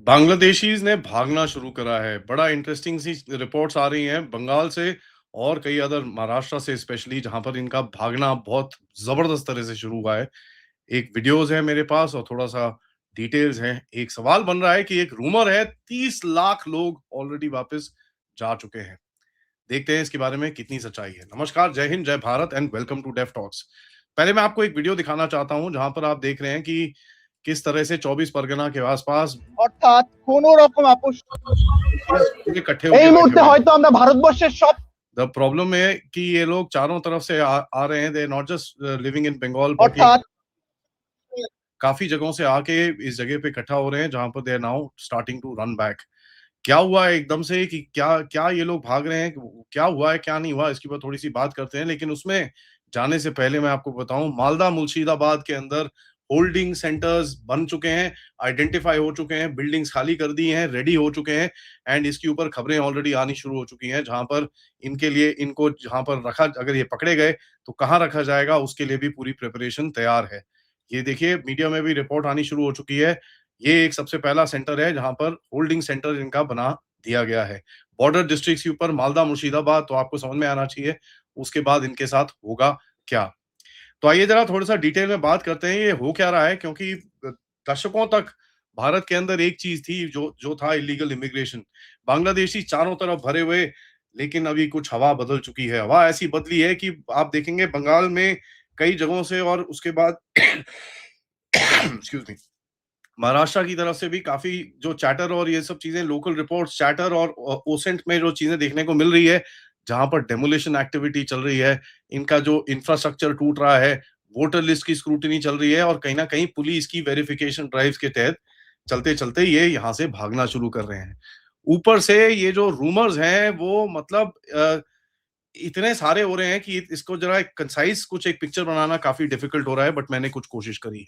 बांग्लादेशीज़ ने भागना शुरू करा है। बड़ा इंटरेस्टिंग सी रिपोर्ट्स आ रही हैं बंगाल से और कई अदर महाराष्ट्र से स्पेशली जहाँ पर इनका भागना बहुत ज़बरदस्त तरह से शुरू हुआ है। एक वीडियोज़ है मेरे पास और थोड़ा-सा डिटेल्स हैं। एक सवाल बन रहा है कि एक रूमर है 30 लाख लोग ऑलरेडी वापस जा चुके हैं। देखते हैं इसके बारे में कितनी सच्चाई है। नमस्कार, जय हिंद, जय Bharat and welcome to deaf talks. पहले मैं आपको एक वीडियो दिखाना चाहता हूँ जहाँ पर आप देख रहे हैं कि किस तरह से 24 परगना के आस-पास অর্থাৎ কোন রকম আপোষ पूरे इकट्ठे होके এই बैठे মুহূর্তে हुए हैं। হয়তো আমরা ভারতবর্ষেर सब द प्रॉब्लम है कि ये लोग चारों तरफ से आ रहे हैं, they are not just living in Bengal बल्कि অর্থাৎ काफ़ी जगहों से आके इस जगह पे इकट्ठा हो रहे हैं जहाँ पर they are now starting to run back. क्या हुआ है एकदम से कि क्या क्या ये लोग भाग रहे हैं? क्या हुआ है, क्या नहीं हुआ? इसके ऊपर थोड़ी-सी बात करते हैं, लेकिन उसमें जाने से पहले मैं आपको बताऊँ मालदा मुर्शिदाबाद के अंदर होल्डिंग सेंटर्स बन चुके हैं, आइडेंटिफाई हो चुके हैं, बिल्डिंग्स खाली कर दी हैं, रेडी हो चुके हैं एंड इसके ऊपर खबरें ऑलरेडी आनी शुरू हो चुकी हैं, जहाँ पर इनके लिए इनको जहाँ पर रखा अगर ये पकड़े गए, तो कहाँ रखा जाएगा उसके लिए भी पूरी प्रिपरेशन तैयार है। ये देखिए मीडिया में भी रिपोर्ट आनी शुरू हो चुकी है। ये एक सबसे पहला सेंटर है जहाँ पर होल्डिंग सेंटर इनका बना दिया गया है। बॉर्डर डिस्ट्रिक्ट्स के ऊपर मालदा मुर्शिदाबाद तो आपको समझ में आना चाहिए, उसके बाद इनके साथ होगा क्या? तो आइए ज़रा थोड़ा-सा डिटेल में बात करते हैं, ये हो क्या रहा है क्योंकि दशकों तक भारत के अंदर एक चीज़ थी जो जो था इल्लीगल इमिग्रेशन। बांग्लादेशी चारों तरफ भरे हुए, लेकिन अभी कुछ हवा बदल चुकी है। हवा ऐसी बदली है कि आप देखेंगे बंगाल में कई जगहों से और उसके बाद एक्सक्यूज़ मी महाराष्ट्र की तरफ से भी काफ़ी जो चैटर और ये सब चीज़ें लोकल रिपोर्ट्स चैटर और ओसेंट में जो चीज़ें देखने को मिल रही है, जहाँ पर डेमोलिशन एक्टिविटी चल रही है, इनका जो इंफ्रास्ट्रक्चर टूट रहा है, वोटर लिस्ट की स्क्रूटनी चल रही है और कहीं न कहीं पुलिस की वेरिफिकेशन ड्राइव्स के तहत चलते-चलते ये यहाँ से भागना शुरू कर रहे हैं। ऊपर से ये जो रूमर्स हैं वो मतलब इतने सारे हो रहे हैं कि इसको ज़रा एक कंसाइज़ कुछ एक पिक्चर बनाना काफ़ी डिफिकल्ट हो रहा है बट मैंने कुछ कोशिश करी है।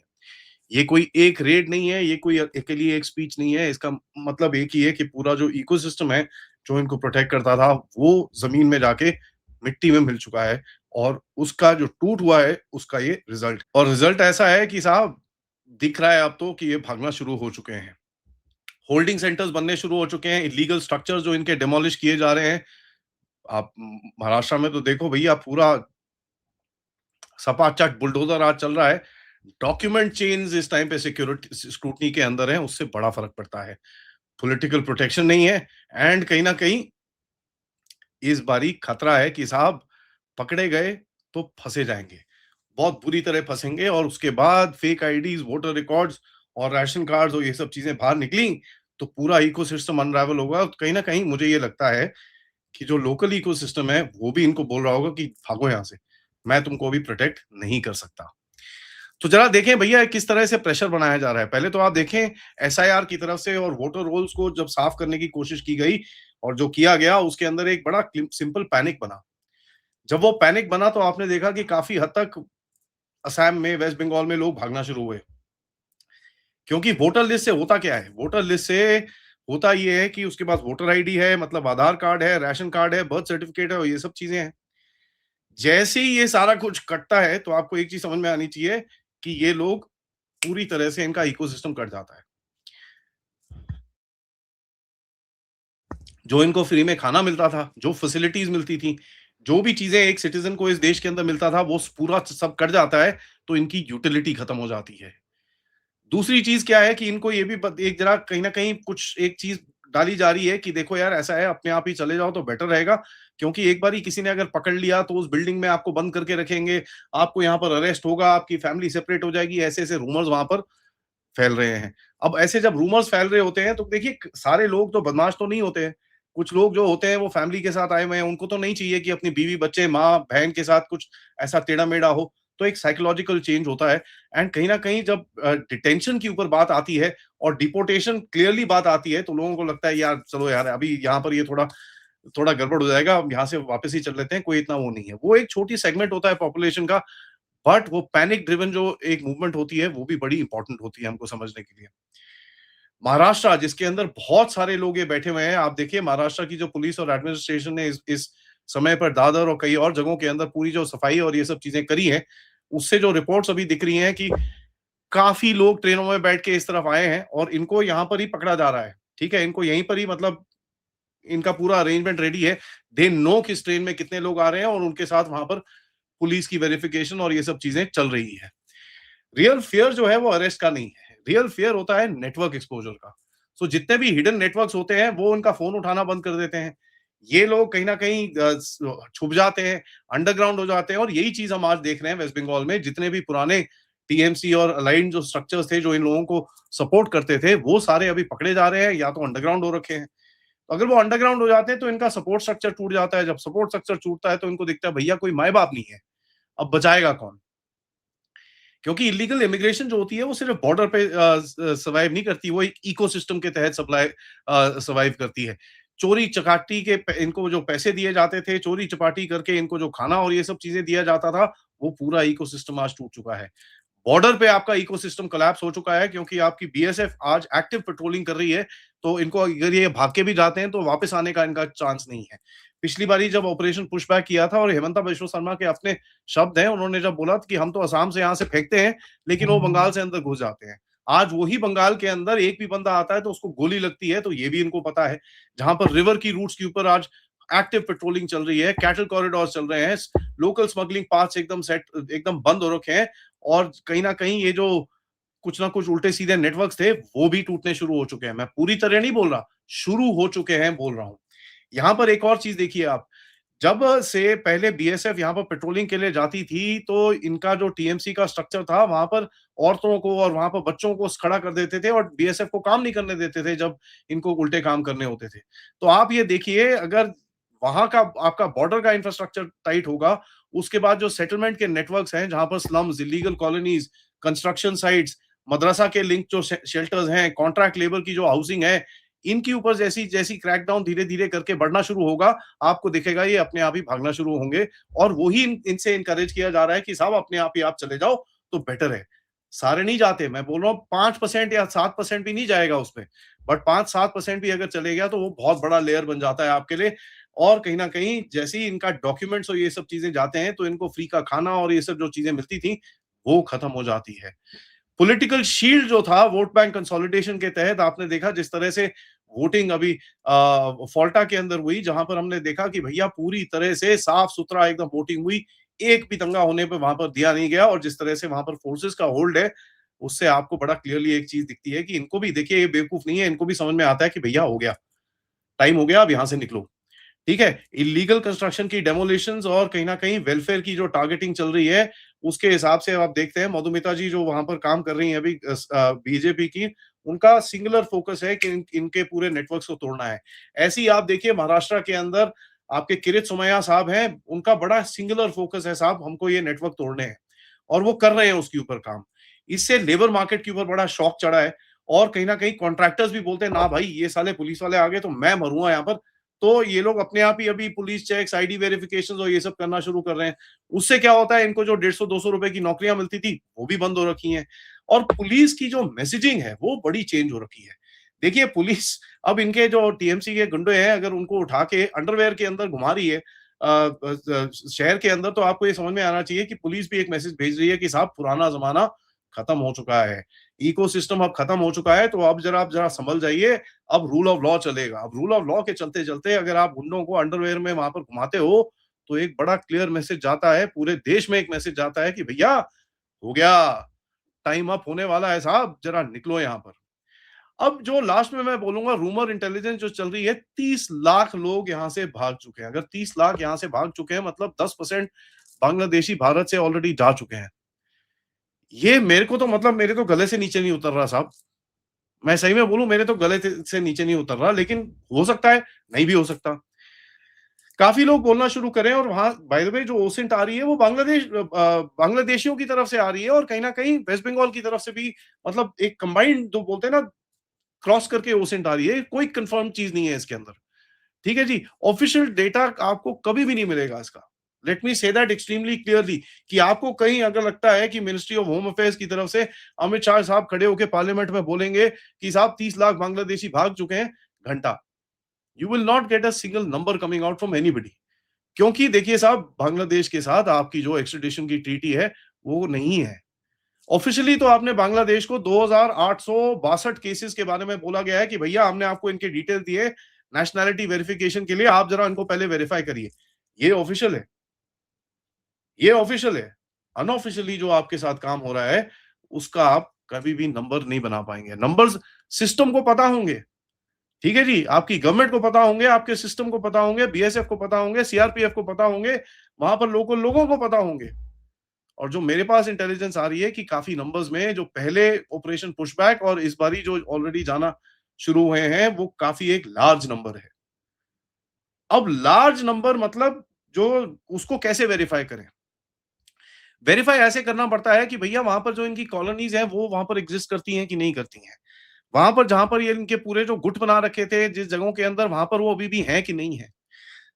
ये कोई एक रेड नहीं है, ये कोई अकेली एक स्पीच नहीं है, इसका मतलब एक ही है कि पूरा जो इकोसिस्टम है, जो इनको प्रोटेक्ट करता था, वो ज़मीन में जाके मिट्टी में मिल चुका है और उसका जो टूट हुआ है, उसका ये रिज़ल्ट और रिज़ल्ट ऐसा है कि साहब दिख रहा है अब तो कि ये भागना शुरू हो चुके हैं। होल्डिंग सेंटर्स बनने शुरू हो चुके हैं, इल्लीगल स्ट्रक्चर्स जो इनके डिमोलिश किए जा रहे हैं। आप महाराष्ट्र में तो देखो भैया पूरा सपाचक बुलडोज़र आज चल रहा है। डॉक्यूमेंट चेन्स इस टाइम पे सिक्योरिटी स्क्रूटनी के अंदर हैं, उससे बड़ा फ़र्क पड़ता है। पॉलिटिकल प्रोटेक्शन नहीं है एंड कहीं न कहीं इस बारी खतरा है कि साहब पकड़े गए तो फँसे जाएँगे। बहुत बुरी तरह फँसेंगे और उसके बाद फेक आईडीज़, वोटर रिकॉर्ड्स और राशन कार्ड्स और ये सब चीज़ें बाहर निकली, तो पूरा इकोसिस्टम अनरावल होगा। कहीं न कहीं मुझे ये लगता है कि जो लोकल इकोसिस्टम है, वो भी इनको बोल रहा होगा कि भागो यहाँ से, मैं तुमको अभी प्रोटेक्ट नहीं कर सकता। तो ज़रा देखें भैया किस तरह से प्रेशर बनाया जा रहा है। पहले तो आप देखें एसआईआर की तरफ से और वोटर रोल्स को जब साफ करने की कोशिश की गई और जो किया गया उसके अंदर एक बड़ा सिंपल पैनिक बना। जब वो पैनिक बना तो आपने देखा कि काफ़ी हद तक असम में, वेस्ट बंगाल में लोग भागना शुरू हुए। क्योंकि वोटर लिस्ट से होता क्या है? वोटर लिस्ट से होता ये है कि उसके पास वोटर आईडी है, मतलब आधार कार्ड है, राशन कार्ड है, बर्थ सर्टिफिकेट है और ये सब चीज़ें हैं। जैसे ही ये सारा कुछ कटता है तो आपको एक चीज़ समझ में आनी चाहिए कि ये लोग पूरी तरह से इनका इकोसिस्टम कट जाता है। जो इनको फ्री में खाना मिलता था, जो फैसिलिटीज़ मिलती थी, जो भी चीज़ें एक सिटिज़न को इस देश के अंदर मिलता था, वो पूरा सब कट जाता है, तो इनकी यूटिलिटी खत्म हो जाती है। दूसरी चीज़ क्या है कि इनको ये भी एक जरा कहीं न कहीं कुछ एक चीज़ डाली जा रही है कि देखो यार ऐसा है अपने आप ही चले जाओ तो बेटर रहेगा, क्योंकि एक बारी किसी ने अगर पकड़ लिया तो उस बिल्डिंग में आपको बंद करके रखेंगे, आपको यहाँ पर अरेस्ट होगा, आपकी फैमिली सेपरेट हो जाएगी, ऐसे-ऐसे रूमर्स वहाँ पर फैल रहे हैं। अब ऐसे जब रूमर्स फैल रहे होते हैं तो देखिए सारे लोग तो बदमाश तो नहीं होते हैं। कुछ लोग जो होते हैं वो फैमिली के साथ आए हुए हैं, उनको तो नहीं चाहिए कि अपनी बीवी, बच्चे, माँ, बहन के साथ कुछ ऐसा टेढ़ा-मेढ़ा हो। तो एक साइकोलॉजिकल चेंज होता है एंड कहीं न कहीं जब डिटेंशन के ऊपर बात आती है और डिपोर्टेशन क्लियरली बात आती है तो लोगों को लगता है यार चलो यार अभी यहाँ पर ये थोड़ा थोड़ा गड़बड़ हो जाएगा, हम यहाँ से वापस ही चल लेते हैं, कोई इतना वो नहीं है। वो एक छोटी सेगमेंट होता है पॉपुलेशन का, बट वो पैनिक ड्रिवन जो एक मूवमेंट होती है, वो भी बड़ी इंपॉर्टेंट होती है हमको समझने के लिए। महाराष्ट्र जिसके अंदर बहुत सारे लोग ये बैठे हुए हैं, आप देखिए महाराष्ट्र की जो पुलिस और एडमिनिस्ट्रेशन ने इस समय पर दादर और कई और जगहों के अंदर पूरी जो सफाई और ये सब चीज़ें करी हैं, उससे जो रिपोर्ट्स अभी दिख रही हैं कि काफ़ी लोग ट्रेनों में बैठ के इस तरफ आए हैं और इनको यहाँ पर ही पकड़ा जा रहा है, ठीक है? इनको यहीं पर ही मतलब इनका पूरा अरेंजमेंट रेडी है। दे नो किस ट्रेन में कितने लोग आ रहे हैं और उनके साथ वहाँ पर पुलिस की वेरिफिकेशन और ये सब चीज़ें चल रही है। रियल फियर जो है वो अरेस्ट का नहीं है। रियल फियर होता है नेटवर्क एक्सपोज़र का। सो जितने भी हिडन नेटवर्क्स होते हैं वो उनका फ़ोन उठाना बंद कर देते हैं। ये लोग कहीं न कहीं छुप जाते हैं, अंडरग्राउंड हो जाते हैं और यही चीज़ हम आज देख रहे हैं वेस्ट बंगाल में। जितने भी पुराने टीएमसी और अलाइन्ड जो स्ट्रक्चर्स थे, जो इन लोगों को सपोर्ट करते थे, वो सारे अभी पकड़े जा रहे हैं या तो अंडरग्राउंड हो रखे हैं। अगर वो अंडरग्राउंड हो जाते हैं तो इनका सपोर्ट स्ट्रक्चर टूट जाता है। जब सपोर्ट स्ट्रक्चर टूटता है तो इनको दिखता है भैया कोई माँ-बाप नहीं है, अब बचाएगा कौन? क्योंकि इलीगल इमिग्रेशन जो होती है वो सिर्फ बॉर्डर पे सर्वाइव नहीं करती, वो एक इकोसिस्टम के तहत सर्वाइव करती है। चोरी चकाटी के इनको जो पैसे दिए जाते थे, चोरी चपाटी करके इनको जो खाना और ये सब चीजें दिया जाता था, वो पूरा इकोसिस्टम आज टूट चुका है। बॉर्डर पे आपका इकोसिस्टम कोलैप्स हो चुका है क्योंकि आपकी बीएसएफ आज एक्टिव पेट्रोलिंग कर रही है, तो इनको अगर ये भाग के भी जाते हैं तो वापस आने का इनका चांस नहीं है। पिछली बारी जब ऑपरेशन पुशबैक किया था और हेमंता बिश्व शर्मा के अपने शब्द हैं, उन्होंने जब बोला कि हम तो असम से यहाँ से फेंकते हैं, लेकिन वो बंगाल से अंदर घुस जाते हैं। आज वही बंगाल के अंदर एक भी बंदा आता है तो उसको गोली लगती है, तो ये भी इनको पता है। जहाँ पर रिवर की रूट्स के ऊपर आज एक्टिव पेट्रोलिंग चल रही है, कैटल कॉरिडोर चल रहे हैं, लोकल स्मगलिंग पाथ्स एकदम बंद हो रखे हैं और कहीं न कहीं ये जो कुछ ना कुछ उल्टे-सीधे नेटवर्क्स थे, वो भी टूटने शुरू हो चुके हैं। मैं पूरी तरह नहीं बोल रहा, शुरू हो चुके हैं बोल रहा हूँ। यहाँ पर एक और चीज़ देखिए आप, जब से पहले बीएसएफ यहाँ पर पेट्रोलिंग के लिए जाती थी, तो इनका जो टीएमसी का स्ट्रक्चर था, वहाँ पर औरतों को और वहाँ पर बच्चों को खड़ा कर देते थे और बीएसएफ को काम नहीं करने देते थे, जब इनको उल्टे काम करने होते थे। तो आप ये देखिए, अगर वहाँ का आपका बॉर्डर का इंफ्रास्ट्रक्चर टाइट होगा, उसके बाद जो सेटलमेंट के नेटवर्क्स हैं, जहाँ पर slums, illegal colonies, construction sites, madrasa के लिंक जो शेल्टर्स हैं, कॉन्ट्रैक्ट लेबर की जो हाउसिंग है, इनके ऊपर जैसी जैसी क्रैकडाउन धीरे-धीरे करके बढ़ना शुरू होगा, आपको दिखेगा ये अपने आप ही भागना शुरू होंगे और वही इनसे एनकरेज किया जा रहा है कि साहब अपने आप ही आप चले जाओ तो बेटर है। सारे नहीं जाते, मैं बोल रहा हूँ 5% या 7% भी नहीं जाएगा उसमें, बट 5-7% भी अगर चले गया तो वो बहुत बड़ा लेयर बन जाता है आपके लिए और कहीं न कहीं जैसे ही इनका डॉक्यूमेंट्स और ये सब चीज़ें जाते हैं, तो इनको फ्री का खाना और ये सब जो चीज़ें मिलती थी, वो खत्म हो जाती है। पॉलिटिकल शील्ड जो था वोट बैंक कंसोलिडेशन के तहत आपने देखा जिस तरह से वोटिंग अभी फॉल्टा के अंदर हुई, जहां पर हमने देखा कि भैया पूरी तरह से साफ सुथरा एकदम वोटिंग हुई, एक भी दंगा होने पे वहां पर दिया नहीं गया और जिस तरह से वहां पर फोर्सेस का होल्ड है, उससे आपको बड़ा क्लियरली एक चीज दिखती है कि इनको भी देखिए ये बेवकूफ नहीं है, इनको भी समझ में आता है कि भैया हो गया, टाइम हो गया, अब यहाँ से निकलो। ठीक है, इलीगल कंस्ट्रक्शन की डेमोलिशंस और कहीं न कहीं वेलफेयर की जो टारगेटिंग चल रही है, उसके हिसाब से आप देखते हैं मधुमिता जी जो वहाँ पर काम कर रही हैं अभी बीजेपी की, उनका सिंगुलर फोकस है कि इनके पूरे नेटवर्क्स को तोड़ना है। ऐसे ही आप देखिए महाराष्ट्र के अंदर आपके किरीट सोमैया साहब हैं, उनका बड़ा सिंगुलर फोकस है साहब हमको ये नेटवर्क तोड़ने हैं और वो कर रहे हैं उसके ऊपर काम। इससे लेबर मार्केट के ऊपर बड़ा शॉक चढ़ा है और कहीं न कहीं कॉन्ट्रैक्टर्स भी बोलते हैं, ना भाई ये साले पुलिस वाले आ गए तो मैं मरूँगा यहाँ पर। तो ये लोग अपने आप ही अभी पुलिस चेक्स, आईडी वेरिफिकेशंस और ये सब करना शुरू कर रहे हैं। उससे क्या होता है, इनको जो 150-200 रुपए की नौकरियां मिलती थी, वो भी बंद हो रखी हैं और पुलिस की जो मैसेजिंग है, वो बड़ी चेंज हो रखी है। देखिए पुलिस अब इनके जो टीएमसी के गुंडे हैं, अगर उनको उठा के अंडरवेयर के अंदर घुमा रही है शहर के अंदर, तो आपको ये समझ में आना चाहिए कि पुलिस भी एक मैसेज भेज रही है कि साहब पुराना ज़माना खत्म हो चुका है। इकोसिस्टम अब खत्म हो चुका है, तो अब आप ज़रा सँभल जाइए, अब रूल ऑफ लॉ चलेगा। अब रूल ऑफ लॉ के चलते-चलते अगर आप गुंडों को अंडरवियर में वहाँ पर घुमाते हो, तो एक बड़ा क्लियर मैसेज जाता है, पूरे देश में एक मैसेज जाता है कि भैया हो गया, टाइम अप होने वाला है साहब, ज़रा निकलो यहाँ पर। अब जो लास्ट में मैं बोलूँगा रूमर इंटेलिजेंस जो चल रही है, 30 लाख लोग यहाँ से भाग चुके हैं। अगर 30 लाख यहाँ से भाग चुके हैं मतलब 10% बांग्लादेशी भारत से ऑलरेडी जा चुके हैं। ये मेरे को तो मतलब मेरे तो गले से नीचे नहीं उतर रहा साहब। मैं सही में बोलूँ मेरे तो गले से नीचे नहीं उतर रहा, लेकिन हो सकता है, नहीं भी हो सकता। काफ़ी लोग बोलना शुरू करें और वहाँ बाय द वे जो ओसेंट आ रही है वो बांग्लादेशियों की तरफ से आ रही है और कहीं न कहीं वेस्ट बंगाल की तरफ से भी मतलब एक कंबाइंड जो बोलते हैं ना क्रॉस करके ओसेंट आ रही है, कोई कन्फर्म चीज़ नहीं है इसके अंदर। ठीक है जी, ऑफिशियल डेटा आपको कभी भी नहीं मिलेगा इसका। Let me say that extremely clearly कि आपको कहीं अगर लगता है कि मिनिस्ट्री ऑफ होम अफेयर्स की तरफ से अमित शाह साहब खड़े होकर पार्लियामेंट में बोलेंगे कि साहब 30 लाख बांग्लादेशी भाग चुके हैं, घंटा। You will not get a single number coming out from anybody. क्योंकि देखिए साहब बांग्लादेश के साथ आपकी जो एक्स्ट्राडिशन की ट्रीटी है, वो नहीं है। ऑफिशियली तो आपने बांग्लादेश को 2862 केसेस के बारे में बोला गया है कि भैया हमने आपको इनके डिटेल दिए नेशनैलिटी वेरिफिकेशन के लिए, आप जरा इनको पहले वेरीफाई करिए। ये ऑफिशियल है, ये ऑफिशियल है। अनऑफिशियली जो आपके साथ काम हो रहा है उसका आप कभी भी नंबर नहीं बना पाएंगे। नंबर्स सिस्टम को पता होंगे, ठीक है जी, आपकी गवर्नमेंट को पता होंगे, आपके सिस्टम को पता होंगे, बीएसएफ को पता होंगे, सीआरपीएफ को पता होंगे, वहां पर लोकल लोगों को पता होंगे। और जो मेरे पास इंटेलिजेंस आ रही है कि काफी नंबर्स में जो पहले ऑपरेशन पुशबैक और इस बारी जो ऑलरेडी जाना शुरू हुए हैं वो काफी एक लार्ज नंबर है। अब लार्ज नंबर मतलब जो उसको कैसे वेरीफाई करें? वेरीफाई ऐसे करना पड़ता है कि भैया वहां पर जो इनकी कॉलोनीज हैं वो वहां पर एग्जिस्ट करती हैं कि नहीं करती हैं। वहां पर जहां पर ये इनके पूरे जो गुट बना रखे थे जिस जगहों के अंदर, वहां पर वो अभी भी हैं कि नहीं है।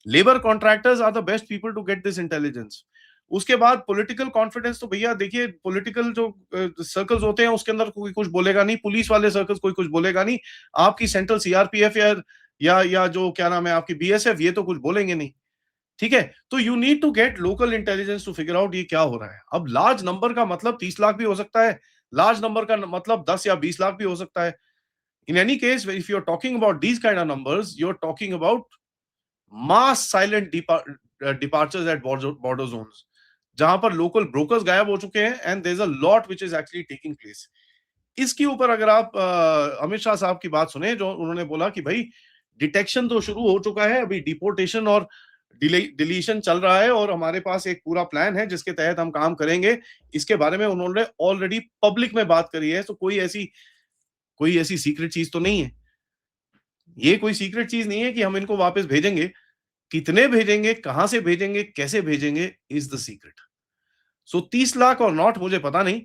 Labour contractors are the best people to get this intelligence. उसके बाद पॉलिटिकल कॉन्फिडेंस, तो भैया देखिए पॉलिटिकल जो सर्कल्स होते हैं उसके अंदर कोई कुछ बोलेगा नहीं, पुलिस वाले सर्कल्स कोई कुछ बोलेगा नहीं, आपकी सेंट्रल सीआरपीएफ या जो क्या नाम है आपकी बीएसएफ, ये तो कुछ बोलेंगे नहीं। ठीक है, तो you need to get local intelligence to figure out ये क्या हो रहा है। अब लार्ज नंबर का मतलब 30 लाख भी हो सकता है, लार्ज नंबर का मतलब 10 या 20 लाख भी हो सकता है। In any case, if you're talking about these kind of numbers, you're talking about mass silent departures at border zones, जहां पर लोकल ब्रोकर्स गायब हो चुके हैं and there is a lot which is actually taking place. इसके ऊपर अगर आप अमित शाह साहब की बात सुने, जो उन्होंने बोला कि भाई डिटेक्शन तो शुरू हो चुका है, अभी डिपोर्टेशन और डिलीशन चल रहा है और हमारे पास एक पूरा प्लान है जिसके तहत हम काम करेंगे। इसके बारे में उन्होंने ऑलरेडी पब्लिक में बात करी है, तो कोई ऐसी सीक्रेट चीज तो नहीं है। ये कोई सीक्रेट चीज नहीं है कि हम इनको वापस भेजेंगे। कितने भेजेंगे, कहां से भेजेंगे, कैसे भेजेंगे इज द सीक्रेट। सो 30 लाख और नॉट मुझे पता नहीं,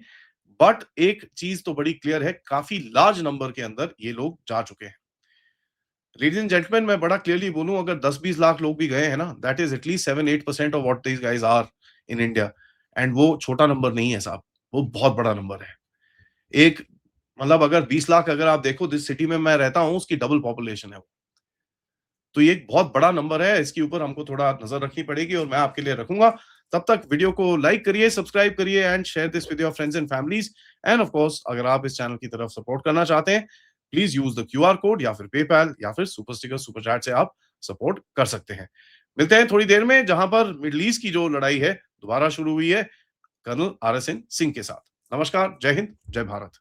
बट एक चीज तो बड़ी क्लियर है, काफी लार्ज नंबर के अंदर ये लोग जा चुके हैं। लेडीज एंड जेंटलमैन, मैं बड़ा क्लियरली बोलूं, अगर 10-20 लाख लोग भी गए हैं ना, that is at least 7-8% of what these guys are in India. And वो छोटा नंबर नहीं है साहब, वो बहुत बड़ा नंबर है। एक मतलब अगर 20 लाख अगर आप देखो, जिस सिटी में मैं रहता हूं उसकी डबल पॉपुलेशन है। तो ये एक बहुत बड़ा नंबर है, इसके ऊपर हमको थोड़ा नजर रखनी पड़ेगी और मैं आपके लिए रखूंगा। तब तक वीडियो को लाइक करिए, सब्सक्राइब करिए and share this with your friends and families. End of course अगर आप इस चैनल की तरफ सपोर्ट करना चाहते हैं, please use the QR code या फिर पेपैल या फिर सुपर स्टिकर सुपर चैट से आप सपोर्ट कर सकते हैं। मिलते हैं थोड़ी देर में, जहां पर मिडल ईस्ट की जो लड़ाई है दोबारा शुरू हुई है कर्नल RSN सिंह के साथ। नमस्कार, जय हिंद, जय भारत।